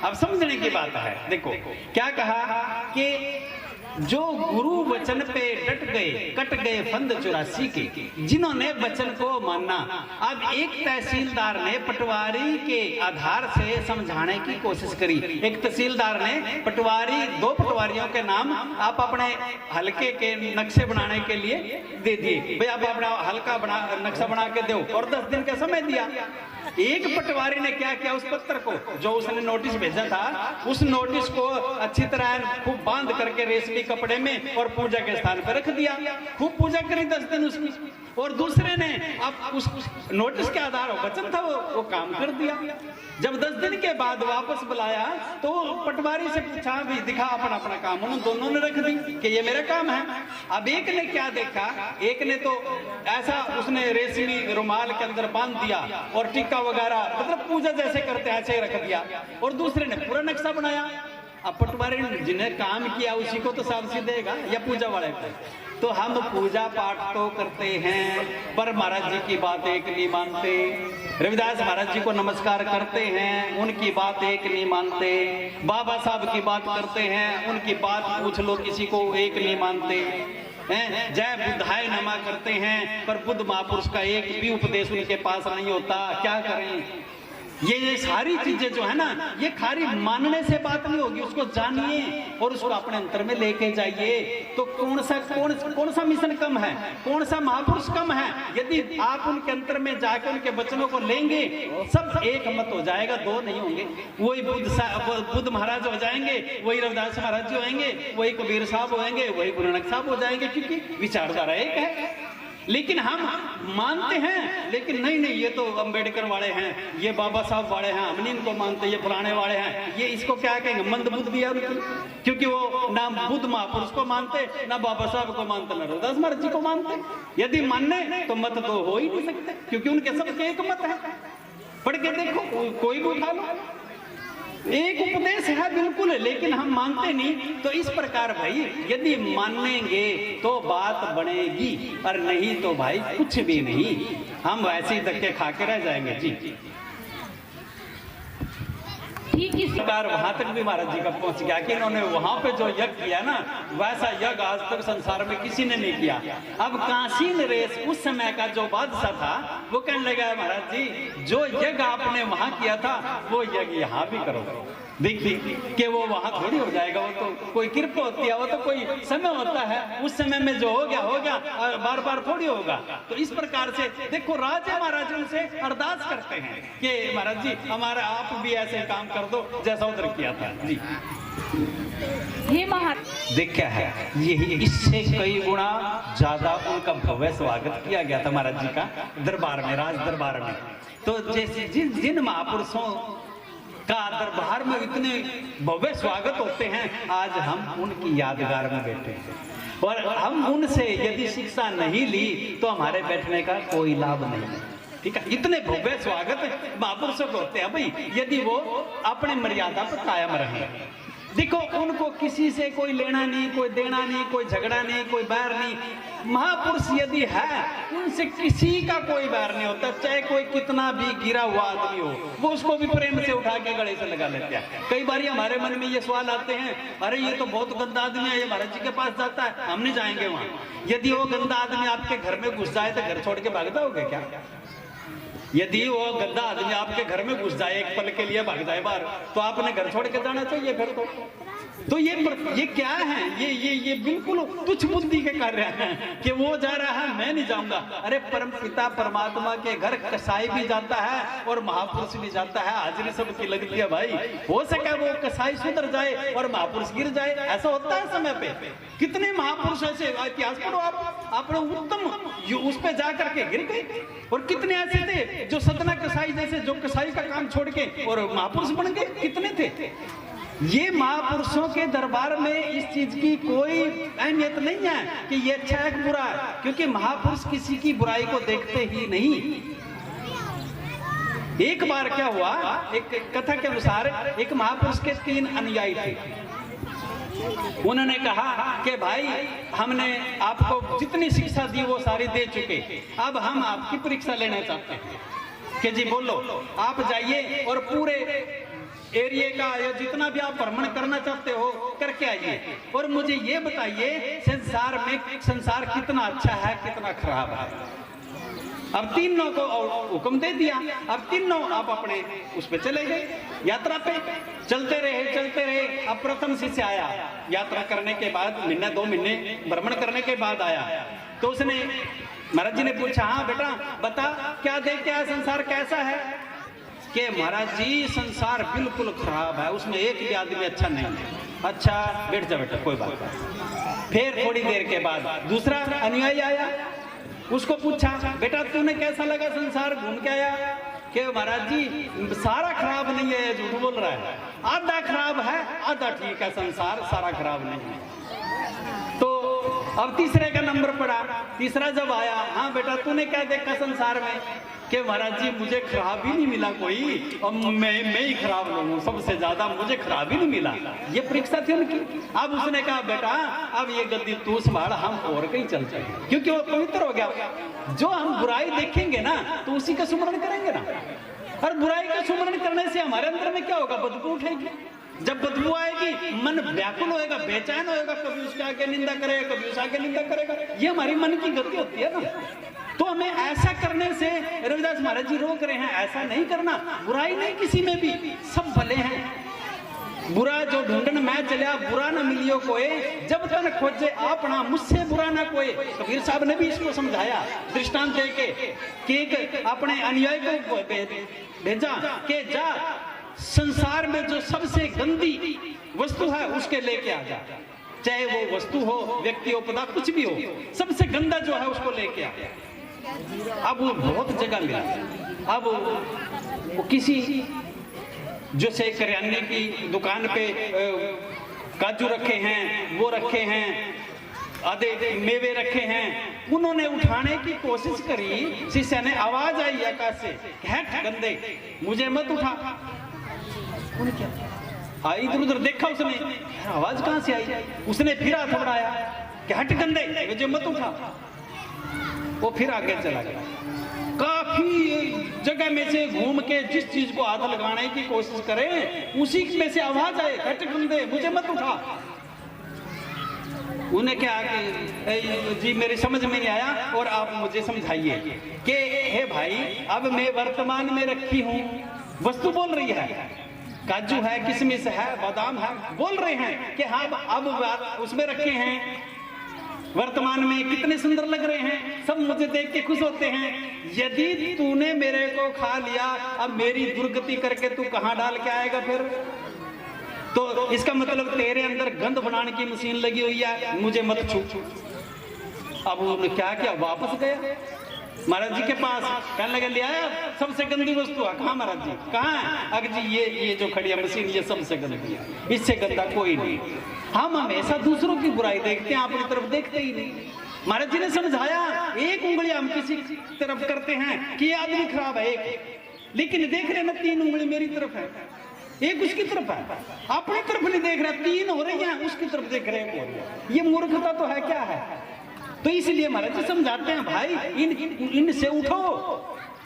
अब समझने की बात है। देखो क्या कहा कि जो गुरु वचन पे डट गए, कट गए फंद 84 के, जिन्होंने वचन को माना। अब एक तहसीलदार ने पटवारी के आधार से समझाने की कोशिश करी। एक तहसीलदार ने पटवारी, 2 पटवारियों के नाम आप अपने हलके के नक्शे बनाने के लिए दे दिए, भाई आप अपना हल्का नक्शा बना के दो, और 10 दिन का समय दिया। एक पटवारी ने क्या किया, उस पत्र को जो उसने नोटिस भेजा था, उस नोटिस को अच्छी तरह खूब बांध करके रेशमी कपड़े में और पूजा के स्थान पर रख दिया। खूब पूजा करी 10 दिन उसकी। और दूसरे ने अब उस नोटिस के आधार वचन था वो काम कर दिया। जब 10 दिन के बाद वापस बुलाया तो पटवारी से पूछा, भी दिखा अपना काम, उन दोनों ने रख दी कि ये मेरा काम है। अब एक ने क्या देखा, एक ने तो ऐसा उसने रेशमी रुमाल के अंदर बांध दिया और टिक्का वगैरह, मतलब पूजा जैसे करते हैं ऐसे रख दिया, और दूसरे ने पूरा नक्शा बनाया। अब पटवारी ने जिन्हें काम किया उसी को तो शाबाशी देगा या पूजा वाले को? तो हम पूजा पाठ तो करते हैं पर महाराज जी की बात एक नहीं मानते। रविदास महाराज जी को नमस्कार करते हैं, उनकी बात एक नहीं मानते। बाबा साहब की बात करते हैं, उनकी बात पूछ लो किसी को, एक नहीं मानते हैं। जय बुद्धाय नमा करते हैं पर बुद्ध महापुरुष का एक भी उपदेश उनके पास नहीं होता। क्या करें? ये सारी चीजें जो है ना, ये खाली मानने से बात नहीं होगी, उसको जानिए और उसको अपने अंतर में लेके जाइए। तो कौन सा मिशन कम है, कौन सा महापुरुष कम है? यदि आप उनके अंतर में जाकर उनके वचनों को लेंगे, सब एक मत हो जाएगा, 2 नहीं होंगे। वही बुद्ध महाराज हो जाएंगे, वही रविदास महाराज जी होंगे, वही कबीर साहब होंगे, वही गुरु नानक साहब हो जाएंगे, क्योंकि विचारधारा एक है। लेकिन हम मानते हैं, लेकिन नहीं ये तो अंबेडकर वाले हैं, ये बाबा साहब वाले हैं, हम नहीं इनको मानते, ये पुराने वाले हैं, ये इसको क्या कहेंगे, मंद बुद्धि है उनकी, क्योंकि वो ना बुद्ध महापुरुष को मानते, ना बाबा साहब को मानते, ना रविदास महाराज जी को मानते। यदि मानने तो मत तो हो ही नहीं सकते, क्योंकि उनके सबके एक मत है। पढ़ के देखो, कोई भी उठा लो, एक उपदेश है बिल्कुल, लेकिन हम मानते नहीं। तो इस प्रकार भाई यदि मानेंगे तो बात बनेगी, और नहीं तो भाई कुछ भी नहीं, हम वैसे ही धक्के खा के रह जाएंगे। जी
ठीक इस
प्रकार वहां तक भी महाराज जी का पहुंच गया कि इन्होंने वहां पे जो यज्ञ किया ना, वैसा यज्ञ आज तक संसार में किसी ने नहीं किया। अब काशी नरेश उस समय का जो बादशाह था, वो कहने लगा, महाराज जी जो यज्ञ आपने वहां किया था वो यज्ञ यहाँ भी करो। देखिए कि वो वहां थोड़ी हो जाएगा, वो तो कोई कृपा होती है, वो तो कोई समय होता है, उस समय में जो हो गया और बार बार थोड़ी होगा। तो इस प्रकार से देखो राजा महाराजों से अरदास करते हैं कि महाराज जी हमारा आप भी ऐसे काम कर दो जैसा उधर किया था। जी
हे महाराज,
देखा है यही, इससे कई गुना ज्यादा उनका भव्य स्वागत किया गया था महाराज जी का दरबार में, राज दरबार में। तो जैसे जिन महापुरुषों का दरबार में इतने भव्य स्वागत होते हैं, आज हम उनकी यादगार में बैठे हैं, और हम उनसे यदि शिक्षा नहीं ली तो हमारे बैठने का कोई लाभ नहीं है। ठीक है, इतने भव्य स्वागत महापुरुषों को होते हैं भाई, यदि वो अपने मर्यादा पर कायम रहे। देखो उनको किसी से कोई लेना नहीं, कोई देना नहीं, कोई झगड़ा नहीं, कोई बैर नहीं। महापुरुष यदि है उनसे किसी का कोई बैर नहीं होता, चाहे कोई कितना भी गिरा हुआ आदमी हो, वो उसको भी प्रेम से उठा के गले से लगा लेते हैं। कई बार हमारे मन में ये सवाल आते हैं, अरे ये तो बहुत गंदा आदमी है, ये महाराज जी के पास जाता है, हम नहीं जाएंगे वहां। यदि वो गंदा आदमी आपके घर में घुस जाए तो घर छोड़ के भाग जाओगे क्या? यदि वो गंदा आदमी आपके घर में घुस जाए, एक पल के लिए भाग जाए बाहर, तो आपने घर छोड़ के जाना चाहिए फिर तो ये क्या है? ये बिल्कुल तुच्छ बुद्धि के कार्य हैं कि वो जा रहा है मैं नहीं जाऊंगा। अरे परम पिता परमात्मा के घर कसाई भी जाता है और महापुरुष भी जाता है, हाजिरी सबकी लगती है भाई। हो सके वो कसाई सुधर जाए और महापुरुष गिर जाए, ऐसा होता है समय पे। कितने महापुरुष ऐसे इतिहास पढ़ो आप, अपने उत्तम उस पे जा करके गिर गए, और कितने ऐसे थे जो सतना कसाई जैसे जो कसाई का काम छोड़ के और महापुरुष बन गए, कितने थे। ये महापुरुषों के दरबार में इस चीज की कोई अहमियत नहीं है कि ये अच्छा है कि बुरा है, क्योंकि महापुरुष किसी की बुराई को देखते ही नहीं। एक बार क्या हुआ, एक कथा के अनुसार एक महापुरुष के 3 अनुयायी थे। उन्होंने कहा कि भाई हमने आपको जितनी शिक्षा दी वो सारी दे चुके, अब हम आपकी परीक्षा लेना चाहते हैं कि जी बोलो, आप जाइए और पूरे एरिया का या जितना भी आप भ्रमण करना चाहते हो करके आइए, और मुझे ये बताइए संसार कितना अच्छा है कितना खराब है। अब तीनों को हुक्म दे दिया, अब तीनों आप अपने उस पे चले गए, यात्रा पे चलते रहे। अब प्रथम शिष्य आया, यात्रा करने के बाद 1-2 महीने भ्रमण करने के बाद आया, तो उसने महाराज जी ने पूछा, हाँ बेटा बता क्या देख क्या संसार कैसा है? कि महाराज जी संसार बिल्कुल खराब है, उसमें एक भी आदमी अच्छा नहीं है। अच्छा बैठ जा बेटा, कोई बात नहीं। फिर थोड़ी देर के बाद दूसरा अनुयायी आया, उसको पूछा बेटा तूने कैसा लगा संसार, घूम के आया? कि महाराज जी सारा खराब नहीं है, झूठ बोल रहा है, आधा खराब है आधा ठीक है, संसार सारा खराब नहीं है। तो अब तीसरे का नंबर पड़ा, तीसरा जब आया, हाँ बेटा तूने क्या देखा संसार में? कि महाराज जी मुझे खराब ही नहीं मिला कोई, और मैं ही खराब हूँ, सबसे ज्यादा मुझे खराब ही नहीं मिला। ये परीक्षा थी उनकी। अब उसने कहा बेटा अब ये गद्दी तू संभाल, हम और कहीं चलते हैं, क्योंकि वो पवित्र हो गया। जो हम बुराई देखेंगे ना तो उसी का सुमरण करेंगे ना, और बुराई का सुमरण करने से हमारे अंदर में क्या होगा, बदबू उठेगी। जब बदबू आएगी मन व्याकुल होएगा, बेचैन होएगा, कभी उसके आगे निंदा करेगा, कभी उस आगे निंदा करेगा। ये हमारी मन की गति होती है ना। तो हमें ऐसा करने से रविदास महाराज जी रोक रहे हैं, ऐसा नहीं करना। बुराई नहीं किसी में भी, सब भले हैं। बुरा जो ढूंढन मैं चलिया, बुरा न मिलियो कोई, जब तन खोजे अपना, मुझसे बुरा ना कोई। कबीर साहब ने भी इसको समझाया दृष्टांत देके कि एक अपने अनुयायी को भेजा कि जा संसार में जो सबसे गंदी वस्तु है उसके लेके आ जा, चाहे वो वस्तु हो, व्यक्ति हो, पदार्थ कुछ भी हो, सबसे गंदा जो है उसको लेके आ। अब वो बहुत जगह मिला, अब वो किसी जैसे करियाने की दुकान पे काजू रखे हैं, वो रखे हैं, आधे मेवे रखे हैं, उन्होंने उठाने की कोशिश करी। शिष्य ने आवाज आई आकाश से, हट गंदे मुझे मत उठा। आई इधर उधर देखा उसने, आवाज कहां से आई? उसने फिर हाथ बढ़ाया कि हट गंदे मुझे मत उठा। वो फिर आगे चला गया। काफी जगह में से घूम के जिस चीज को हाथ लगाने की कोशिश करे उसी में से आवाज आए, हट गंदे मुझे मत उठा। उन्हें क्या कि जी मेरी समझ में नहीं आया और आप मुझे समझाइए कि हे भाई अब मैं वर्तमान में रखी हूँ, वस्तु बोल रही है, काजू है, किशमिश है, बादाम है, बोल रहे हैं कि हाँ अब उसमें रखे हैं, वर्तमान में कितने सुंदर लग रहे हैं, सब मुझे देख के खुश होते हैं। यदि तूने मेरे को खा लिया, अब मेरी दुर्गति करके तू कहाँ डाल के आएगा फिर? तो इसका मतलब तेरे अंदर गंध बनाने की मशीन लगी हुई है, मुझे मत छू। अब उन्होंने क्या किया, वापस गया महाराज जी के पास, कहने लगे ले आया सबसे गंदी वस्तु है। कहाँ महाराज जी, कहाँ है? अग जी ये जो खड़ी है मशीन, ये सबसे गंदी है, इससे गंदा कोई नहीं। हम हमेशा दूसरों की बुराई देखते हैं, अपनी तरफ देखते ही नहीं। महाराज जी ने समझाया, एक उंगली हम किसी तरफ करते हैं कि ये आदमी खराब है एक, लेकिन देख रहे ना 3 उंगली मेरी तरफ है, एक उसकी तरफ है, अपनी तरफ नहीं देख रहा, तीन हो रही हैं, उसकी तरफ देख रहे हैं। ये मूर्खता तो है, क्या है? तो इसलिए महाराज जी समझाते हैं, भाई इनसे उठो,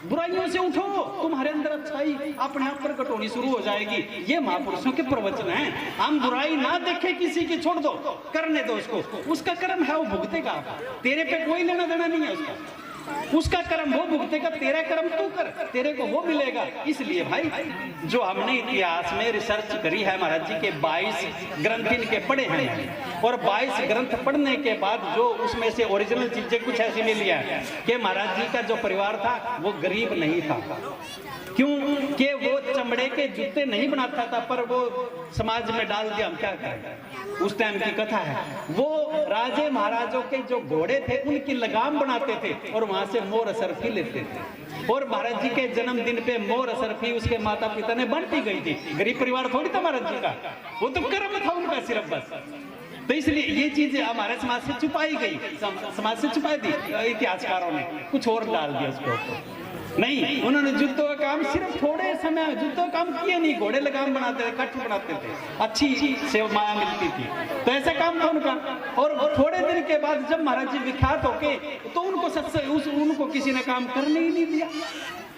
बुराइयों से उठो, तुम्हारे अंदर अच्छाई अपने आप प्रकट होनी शुरू हो जाएगी। ये महापुरुषों के प्रवचन हैं। हम बुराई ना देखें किसी की, छोड़ दो, करने दो उसको, उसका कर्म है वो भुगतेगा, तेरे पे कोई लेना देना नहीं है उसका कर्म वो भुगतेगा, तेरा कर्म तू कर, तेरे को वो मिलेगा। इसलिए भाई जो हमने इतिहास में रिसर्च करी है, महाराज जी के 22 ग्रंथ इनके पढ़े हैं, और 22 ग्रंथ पढ़ने के बाद जो उसमें से ओरिजिनल चीजें कुछ ऐसी मिली है कि महाराज जी का जो परिवार था वो गरीब नहीं था। क्यों? कि वो चमड़े के जूते नहीं बनाता था, पर वो समाज में डाल दिया, हम क्या करें। उस टाइम की कथा है, वो राजे महाराजों के जो घोड़े थे उनकी लगाम बनाते थे और वहां से मोर असरफी लेते थे। और महाराज जी के जन्मदिन पे मोर असरफी उसके माता पिता ने बांटी गई थी। गरीब परिवार थोड़ी था महाराज जी का, वो तो कर्म था उनका सिर्फ बस। तो इसलिए ये चीज हमारे समाज से छुपाई गई, समाज से छुपाई दी इतिहासकारों ने, कुछ और डाल दिया उसको। नहीं, उन्होंने युद्धों का काम सिर्फ थोड़े समय युद्धों का काम किया नहीं, घोड़े लगाम बनाते थे, कट्ट बनाते थे, अच्छी सेवा माया मिलती थी, तो ऐसा काम था उनका। और थोड़े दिन के बाद जब महाराज जी विख्यात होके, तो उनको उनको किसी ने काम करने ही नहीं दिया,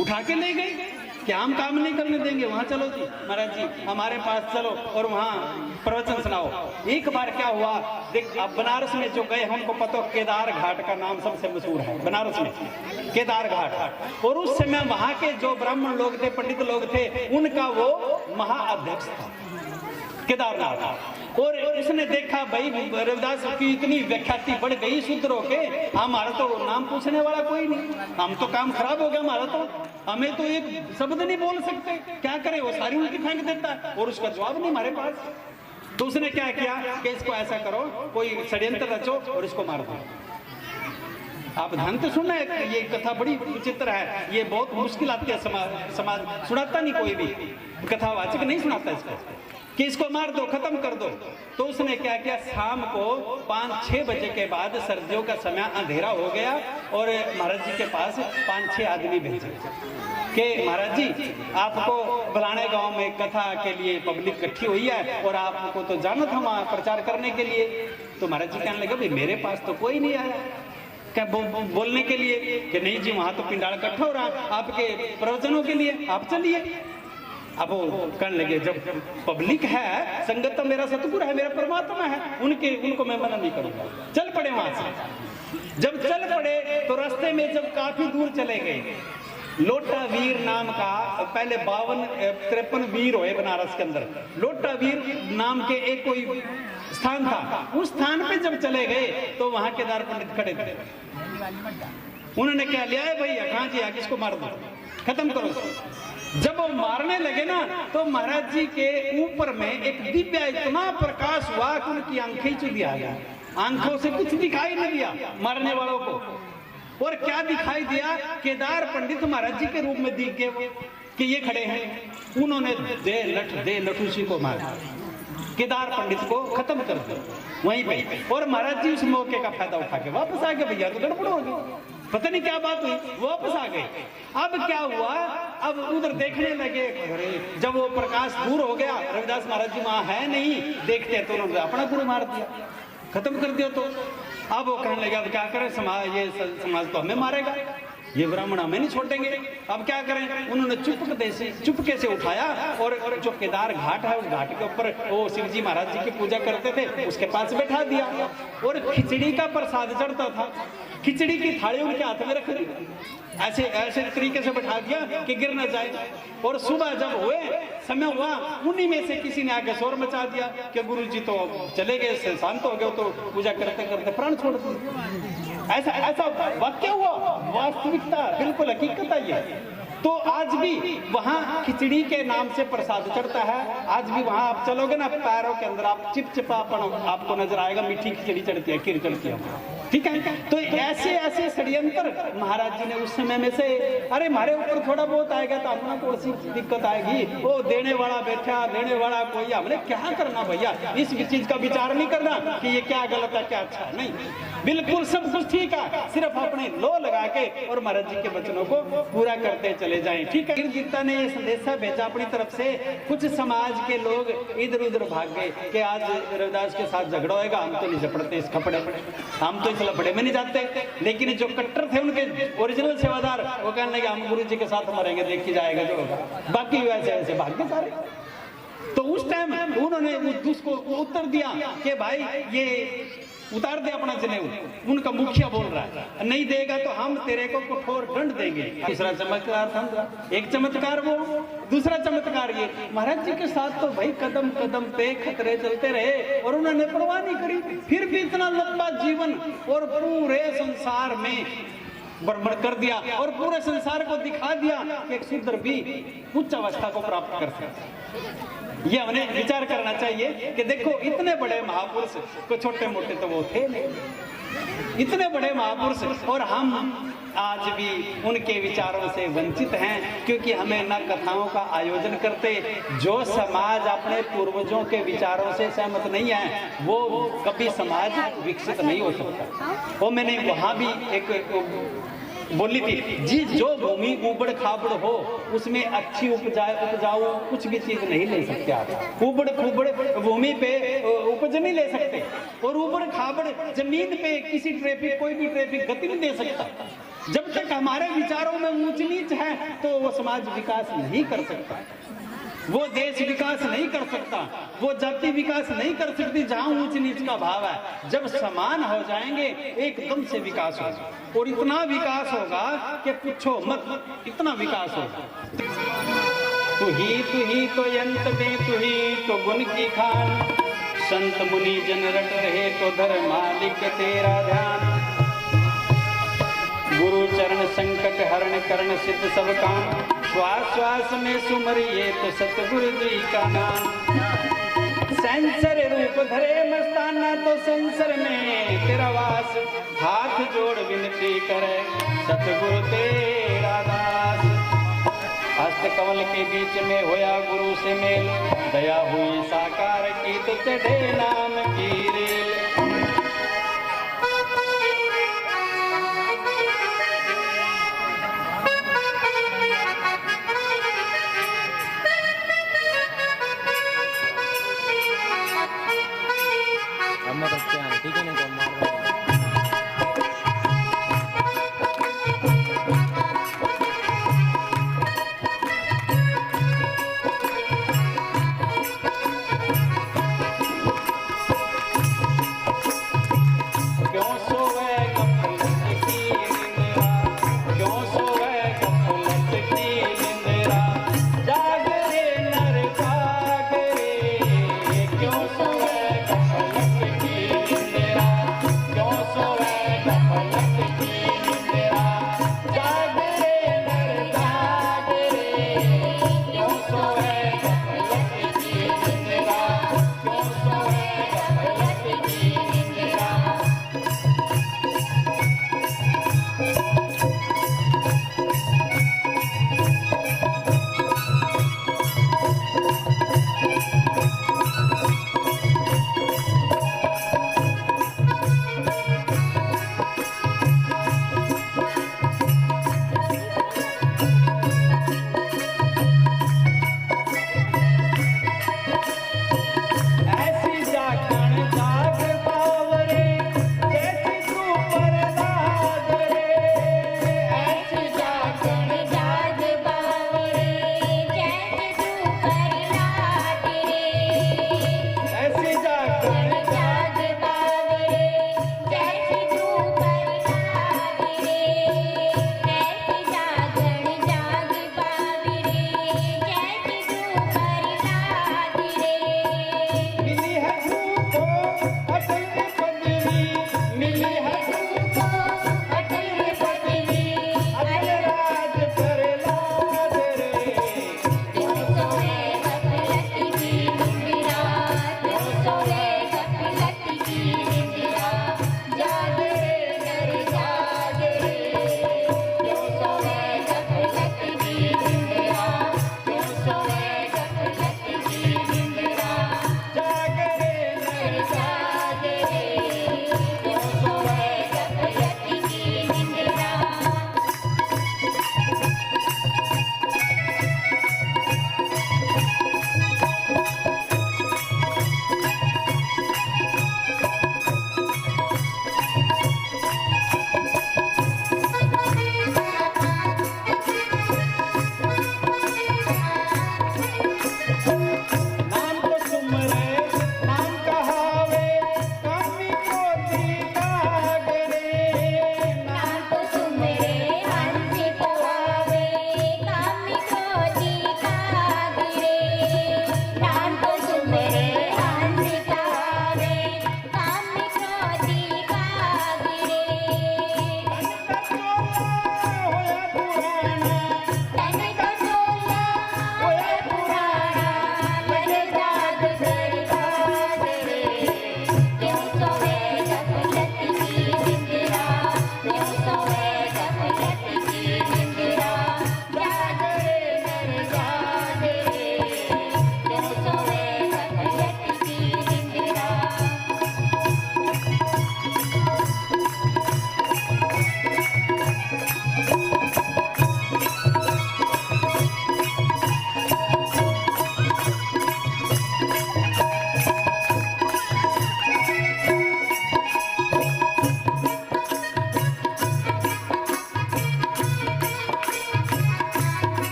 उठा के ले गए कि हम काम नहीं करने देंगे, वहां चलो जी महाराज जी हमारे पास चलो और वहां प्रवचन सुनाओ। एक बार क्या हुआ, देख अब बनारस में जो गए उनको पता, केदार घाट का नाम सबसे मशहूर है बनारस में, केदार घाट। और उस समय वहां के जो ब्राह्मण लोग थे, पंडित लोग थे, उनका वो महाअध्यक्ष था केदारनाथ। और उसने देखा भाई रविदास की इतनी व्याख्याति बढ़ गई शूद्रों के, हमारा तो नाम पूछने वाला कोई नहीं, हम तो काम खराब हो गया हमारा, तो हमें तो एक शब्द नहीं बोल सकते, क्या करें। वो सारी उल्टी फेंक देता है और उसका जवाब नहीं हमारे पास। तो उसने क्या किया कि इसको ऐसा करो, कोई षड्यंत्र रचो और इसको मार दो। आप ध्यान से सुनना है, ये कथा बड़ी विचित्र है, ये बहुत मुश्किल आती है, समाज सुनाता नहीं, कोई भी कथावाचक नहीं सुनाता इसको कि इसको मार दो, खत्म कर दो। तो उसने क्या किया, शाम को 5-6 बजे के बाद, सर्दियों का समय, अंधेरा हो गया, और महाराज जी के पास 5-6 आदमी भेजे कि महाराज जी आपको फलाने गांव में कथा के लिए पब्लिक इकट्ठी हुई है और आपको तो जाना था वहां प्रचार करने के लिए। तो महाराज जी कहने लगे भाई मेरे पास तो कोई नहीं आया क्या बोलने के लिए, कि नहीं जी वहां तो पिंडाल इकट्ठा हो रहा आपके प्रवचनों के लिए, आप चलिए। अब वो कहने लगे जब पब्लिक है, संगत तो मेरा सतगुरु है, मेरा परमात्मा है, उनको मैं मना नहीं करूंगा। चल पड़े वहां से। जब चल पड़े तो रास्ते में जब काफी दूर चले गए, लोटा वीर नाम का, पहले 52-53 वीर हुए बनारस के अंदर, लोटा वीर नाम के एक कोई स्थान था, उस स्थान पे जब चले गए तो वहां केदार पंडित खड़े थे। उन्होंने क्या लिया है भैया, कहां जी आगे इसको मार दो, खत्म करो। जब वो मारने लगे ना, तो महाराज जी के ऊपर में एक दिव्य इतना प्रकाश हुआ कि उनकी आंखें चुदी आ गया, आंखों से कुछ दिखाई नहीं दिया मारने वालों को। और क्या दिखाई दिया, केदार पंडित महाराज जी के रूप में दिख गए कि ये खड़े हैं। उन्होंने दे लठूसी को मारा, केदार पंडित को खत्म कर दिया वहीं पे। और महाराज जी उस मौके का फायदा उठा के वापस आ गए, भैया तो गड़बड़ हो गई, पता नहीं क्या बात हुई, वापस आ गए। अब क्या हुआ, अब उधर देखने लगे, जब वो प्रकाश दूर हो गया, रविदास महाराज जी वहां है नहीं, देखते हैं तो उन्होंने अपना गुरु मार दिया, खत्म कर दिया। तो अब वो कहने लगे अब क्या करें, ये समाज तो हमें मारेगा, ये ब्राह्मण हमें नहीं छोड़ेंगे, अब क्या करें। उन्होंने चुपके से उठाया और जो केदार घाट है उस घाट के ऊपर वो शिव जी महाराज जी की पूजा करते थे उसके पास बैठा दिया, और खिचड़ी का प्रसाद चढ़ता था, खिचड़ी की थाली उनके हाथ में रख दी, ऐसे तरीके से बैठा दिया कि गिर न जाए। और सुबह जब हुए समय हुआ, उन्हीं में से किसी ने आके शोर मचा दिया कि गुरु जी तो चले गए, शांत हो गए, तो पूजा करते करते प्राण छोड़ दिए। ऐसा वाक्य हुआ, वास्तविकता बिल्कुल हकीकत है ये। तो आज भी वहां खिचड़ी के नाम से प्रसाद चढ़ता है, आज भी वहां आप चलोगे ना, पैरों के अंदर आप चिपचिपापन आपको नजर आएगा, मीठी खिचड़ी चढ़ती है, खीर चढ़ती है। ठीक है। तो ऐसे ऐसे षड्यंत्र महाराज जी ने उस समय में से, अरे हमारे ऊपर थोड़ा बहुत आएगा तो अपना कौन सी दिक्कत आएगी, वो देने वाला बैठा, देने वाला कोई, हमने क्या करना भैया, इस चीज का विचार नहीं करना कि ये क्या गलत है क्या अच्छा है, नहीं, बिल्कुल सब कुछ ठीक है, सिर्फ अपने लो लगा के और महाराज जी के वचनों को पूरा करते चले जाएं। ठीक है। गीता ने ये संदेशा भेजा अपनी तरफ से, कुछ समाज के लोग इधर उधर भाग गए कि आज रविदास के साथ झगड़ा होएगा, हम तो नहीं झपड़ते इस कपड़े, हम तो इस लपड़े में नहीं जाते। लेकिन जो कट्टर थे उनके ओरिजिनल सेवादार वो कहने लगे हम गुरु जी के साथ मरेंगे, देखी जाएगा जो होगा, बाकी वैसे ऐसे भाग गए सारे। तो उस टाइम उन्होंने उसको उत्तर दिया कि भाई ये उतार दे अपना जनेऊ। उनका मुखिया बोल रहा है नहीं देगा तो हम तेरे को कठोर दंड देंगे। दूसरा चमत्कार था, एक चमत्कार वो, दूसरा चमत्कार ये, महाराज जी के साथ तो भाई कदम कदम पे खतरे चलते रहे और उन्होंने परवाह नहीं करी, फिर भी इतना लंबा जीवन और पूरे संसार में भ्रमण कर दिया और पूरे संसार को दिखा दिया कि एक शूद्र भी उच्च अवस्था को प्राप्त कर सकता। ये हमें विचार करना चाहिए कि देखो इतने बड़े महापुरुष को छोटे मोटे तो वो थे नहीं, इतने बड़े महापुरुष, और हम आज भी उनके विचारों से वंचित हैं क्योंकि हमें न कथाओं का आयोजन करते। जो समाज अपने पूर्वजों के विचारों से सहमत नहीं है वो कभी समाज विकसित नहीं हो सकता। वो मैंने वहां भी एक बोली थी जी, जो भूमि उबड़ खाबड़ हो उसमें अच्छी उपजाऊ कुछ भी चीज नहीं ले सकते आप। उबड़ खुबड़ भूमि पे उपज नहीं ले सकते और उबड़ खाबड़ जमीन पे किसी ट्रैफिक, कोई भी ट्रैफिक गति नहीं दे सकता। जब तक हमारे विचारों में ऊंच नीच है तो वो समाज विकास नहीं कर सकता, वो देश विकास नहीं कर सकता, वो जाति विकास नहीं कर सकती जहां ऊंच नीच का भाव है। जब समान हो जाएंगे एकदम से विकास होगा और इतना विकास होगा कि पूछो मत, इतना विकास होगा। तू ही तो यंत में, तू ही तो गुण की खान, संत मुनि जन रट रहे तो धर मालिक तेरा ध्यान। गुरु चरण संकट हरण करण सिद्ध सब काम, श्वास श्वास में सुमरिए तो सतगुरु जी का नाम। संसर रूप धरे मस्ताना तो संसर में तेरा वास, हाथ जोड़ विनती करे सतगुरु तेरा दास। हस्त कमल के बीच में होया गुरु से मेल, दया हुई साकार की तो चढ़े नाम की रेल।
ठीक है, नहीं तो मार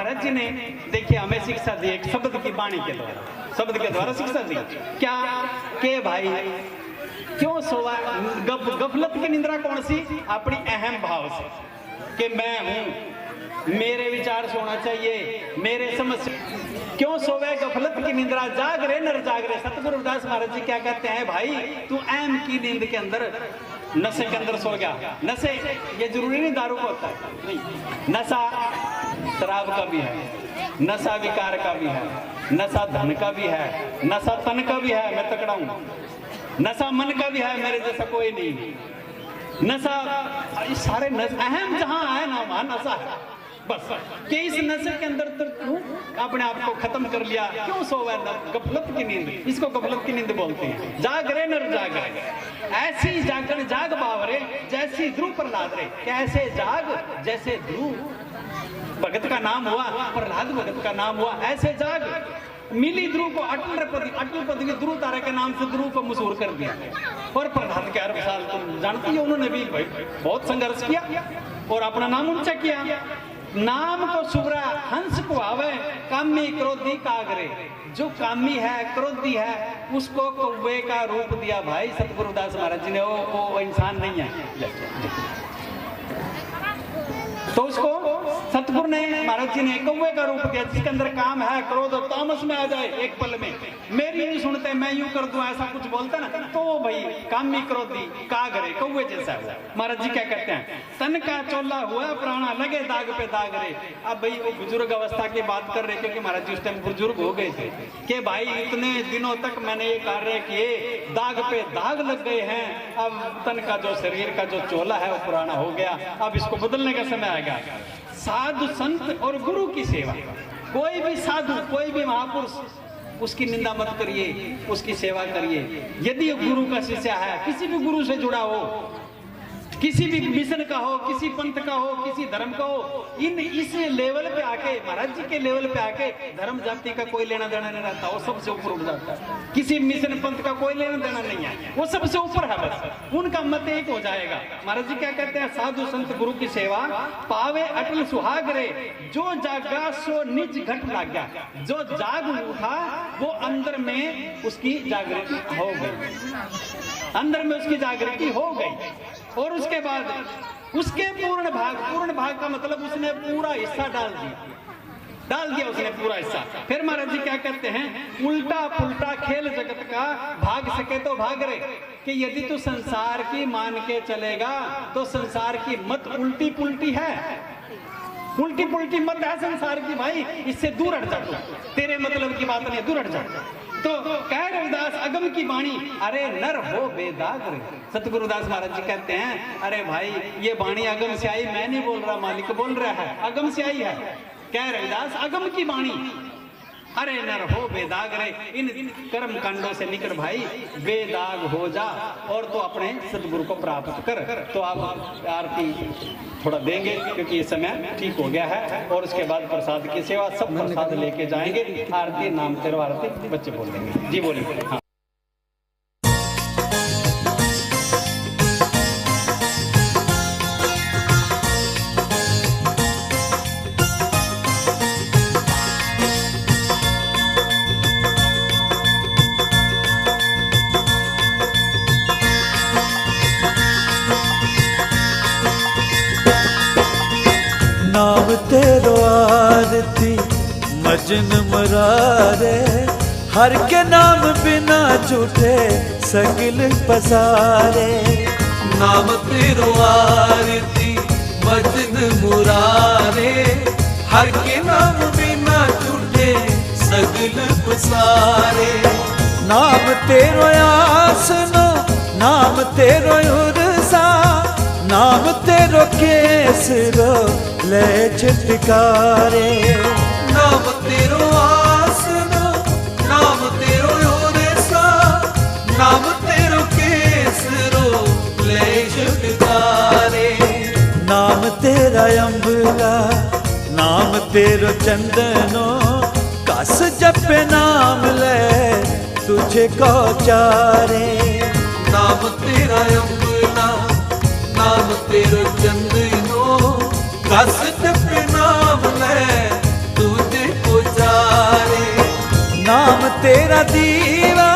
महाराज जी ने देखिए हमें शिक्षा दी एक शब्द की वाणी के द्वारा, शब्द के द्वारा शिक्षा दी क्या के भाई क्यों सोवा गफलत की निंद्रा कौन सी? अपनी अहम भाव से कि मैं हूं, मेरे विचार से होना चाहिए, मेरे समझ से। क्यों सोवे गफलत की निंद्रा, जाग रे नर जाग रे। सतगुरु रविदास महाराज जी क्या कहते हैं, भाई तू अहम की नींद के अंदर, नशे के अंदर सो गया। नशे ये जरूरी नहीं दारू का होता है, नहीं, नशा शराब का भी है, नशा विकार का भी है, नशा धन का भी है, नशा तन का भी है, मैं तकड़ा हूं, नशा मन का भी है, मेरे जैसा कोई नहीं। नशा सारे अहम जहां है ना वहां नशा है। बस कि इस नशे के अंदर तू अपने आप को खत्म कर लिया। क्यों सोवा गफलत की नींद, इसको गफलत की नींद बोलते हैं। जाग रे नर जाग रे, ऐसी जागन जाग बावरे जैसी ध्रुव प्रहलाद रे। कैसे जाग जैसे ध्रुव भगत का नाम हुआ, प्रहलाद भगत का नाम हुआ, ऐसे जाग। मिली ध्रुव को अटल पद के ध्रुव तारे के नाम से ध्रुव को मशहूर कर दिया। और प्रहलाद के 8 साल तुम जानती हो उन्होंने भी भाई बहुत संघर्ष किया और अपना नाम ऊंचा किया। नाम को सुबरा हंस को आवे, कामी क्रोधी कागरे। जो कामी है क्रोधी है उसको कौवे का रूप दिया। भाई सतगुरुदास महाराज जी ने वो इंसान नहीं है तो उसको सतगुरु ने महाराज जी ने कौवे का रूप दिया, जिसके अंदर काम है क्रोध और तामस में आ जाए एक पल में। मेरी नहीं सुनते, मैं यूं कर दूं, ऐसा कुछ बोलता ना तो भाई कामी क्रोधी कागरे कौवे जैसा हुआ। महाराज जी क्या कहते हैं, तन का चोला हुआ प्राणा लगे दाग पे दाग रे। अब भाई वो बुजुर्ग अवस्था की बात कर रहे, क्योंकि महाराज जी उस टाइम बुजुर्ग हो गए थे कि भाई इतने दिनों तक मैंने ये कार्य किए, दाग पे दाग लग गए हैं। अब तन का जो शरीर का जो चोला है वो पुराना हो गया, अब इसको बदलने का समय आ गया। साधु संत और गुरु की सेवा, कोई भी साधु कोई भी महापुरुष उसकी निंदा मत करिए, उसकी सेवा करिए। यदि गुरु का शिष्य है, किसी भी गुरु से जुड़ा हो, किसी भी मिशन का हो, किसी पंथ का हो, किसी धर्म का हो, इस लेवल पे आके महाराज जी के लेवल पे आके धर्म जाति का कोई लेना देना नहीं रहता, वो सबसे ऊपर उठ जाता है। किसी मिशन पंथ का कोई लेना देना नहीं है, वो सबसे ऊपर है, बस उनका मत एक हो जाएगा। महाराज जी क्या कहते हैं, साधु संत गुरु की सेवा पावे अटल सुहाग रे। जो जागा सो निज घट लागा। जो जाग उठा वो अंदर में उसकी जागृति हो गई, अंदर में उसकी जागृति हो गई। और उसके बाद उसके पूर्ण भाग का मतलब उसने पूरा हिस्सा डाल दिया उसने पूरा हिस्सा। फिर महाराज जी क्या कहते हैं, उल्टा पुल्टा खेल जगत का भाग सके तो भाग रे। कि यदि तू संसार की मान के चलेगा तो संसार की मत उल्टी पुल्टी है, उल्टी पुल्टी मत है संसार की। भाई इससे दूर हट जा, तेरे मतलब की बात नहीं, दूर हट जा। तो कह रविदास अगम की वाणी, अरे नर हो बेदाग रे। सतगुरुदास महाराज जी कहते हैं, अरे भाई ये वाणी अगम से आई, मैं नहीं बोल रहा, मालिक बोल रहा है, अगम से आई है। कह रविदास अगम की वाणी, अरे नर हो बेदाग रे। इन कर्म कांडों से निकल भाई, बेदाग हो जा और तो अपने सतगुरु को प्राप्त कर। तो आप आरती थोड़ा देंगे क्योंकि ये समय ठीक हो गया है, और उसके बाद प्रसाद की सेवा, सब प्रसाद लेके जाएंगे। आरती नाम तेरो आरती बच्चे बोल देंगे। जी बोलिए। हाँ।
नाम तेरो आरती मजन मरारे। हर के नाम बिना झूठे सगिल पसारे। नाम तेरो आरती मजन मुरारे। हर के नाम बिना झूठे सगिल पसारे। नाम तेरो आसनो, नाम तेरो उरसा। नाम तेरो केसरो ले छिटकारे। नाम तेरो आसनो, नाम तेरो उरसा। नाम तेरो केसरो ले छिटकारे। नाम तेरा अम्बला, नाम तेरो चंदनो। कस जपे नाम ले तुझे को चारे। नाम तेरा अम्बला, नाम तेरो चंदनो। कस जपे नाम ले तेरा दीवा,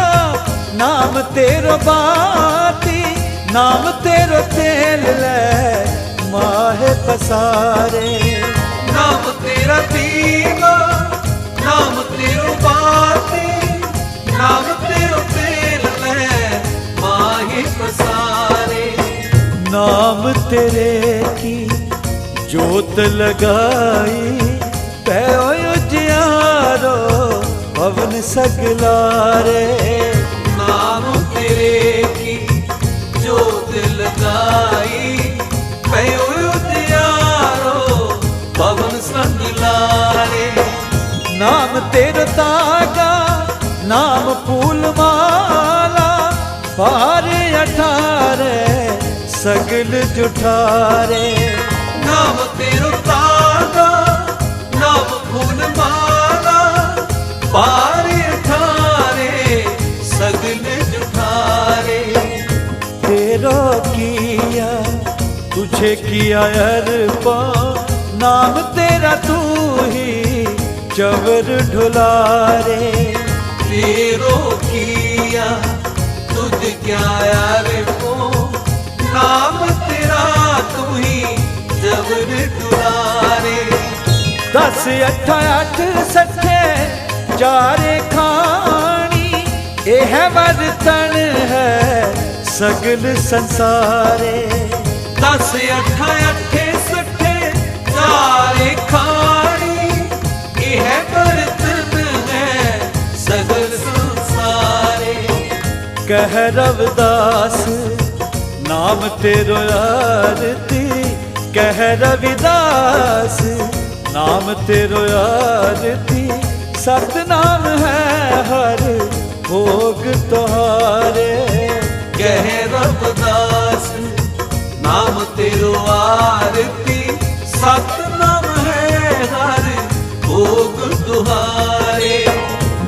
नाम तेरो बाती, नाम तेरो तेल ले माहे पसारे। नाम तेरा दीवा, नाम तेरो बाती, नाम तेरो तेल ले माहे पसारे। नाम तेरे की जोत लगाई, पैओ उजियारो पवन सगलारे। नाम तेरे की जोत लगाई, पैओ उजियारो पवन सगलारे। नाम तेरो तागा, नाम फूल माला, पारे 18 सगल जुठारे। नाम तेरो तागा, नाम फूल माला, पारे 18 सगल जुठारे। तेरो किया तुझे किया अरपा, नाम तेरा तू ही चवर ढुलारे। तेरो किया तुझ क्या अरपो, नाम तेरा तू ही चवर ढुलारे। 10 8 8 सठे चारे खानी, ए है वर्तन है सगल संसारे। 10 8 8 सठे चारे खानी, ए है वर्तन है सगल संसारे। कह रविदास नाम तेरो आरती, कह रविदास नाम तेरो आरती। सतनाम है हर भोग तुम्हारे। कह रविदास नाम तेरो आरती, सतनाम है हर भोग तुम्हारे।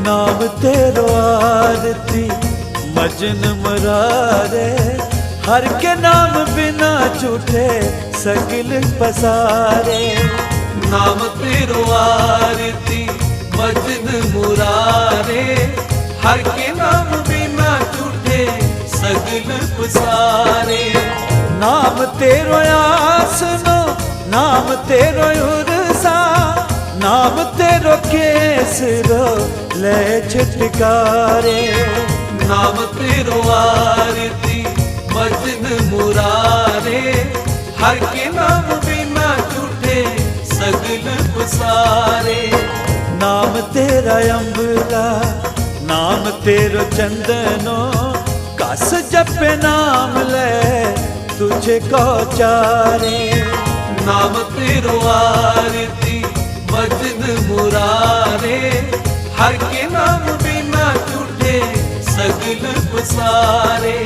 नाम तेरो आरती मजन मरारे, हर के नाम बिना झूठे सगल पसारे। नाम तेरो आरती मजन मुरारे, हर के नाम बिना झूठे सगल पसारे। नाम तेरो आसनो, नाम तेरो उरसा, नाम तेरो केसरो ले छटकारे। नाम तेरो आरती मजन मुरारे, हर के नाम बिना झूठे सगल पसारे। नाम तेरा अम्बला, नाम तेरो चंदनो, कस जपे नाम ले तुझे को चारे। नाम तेरो आरती मजन मुरारे, हर के नाम बिना झूठे सगल पसारे।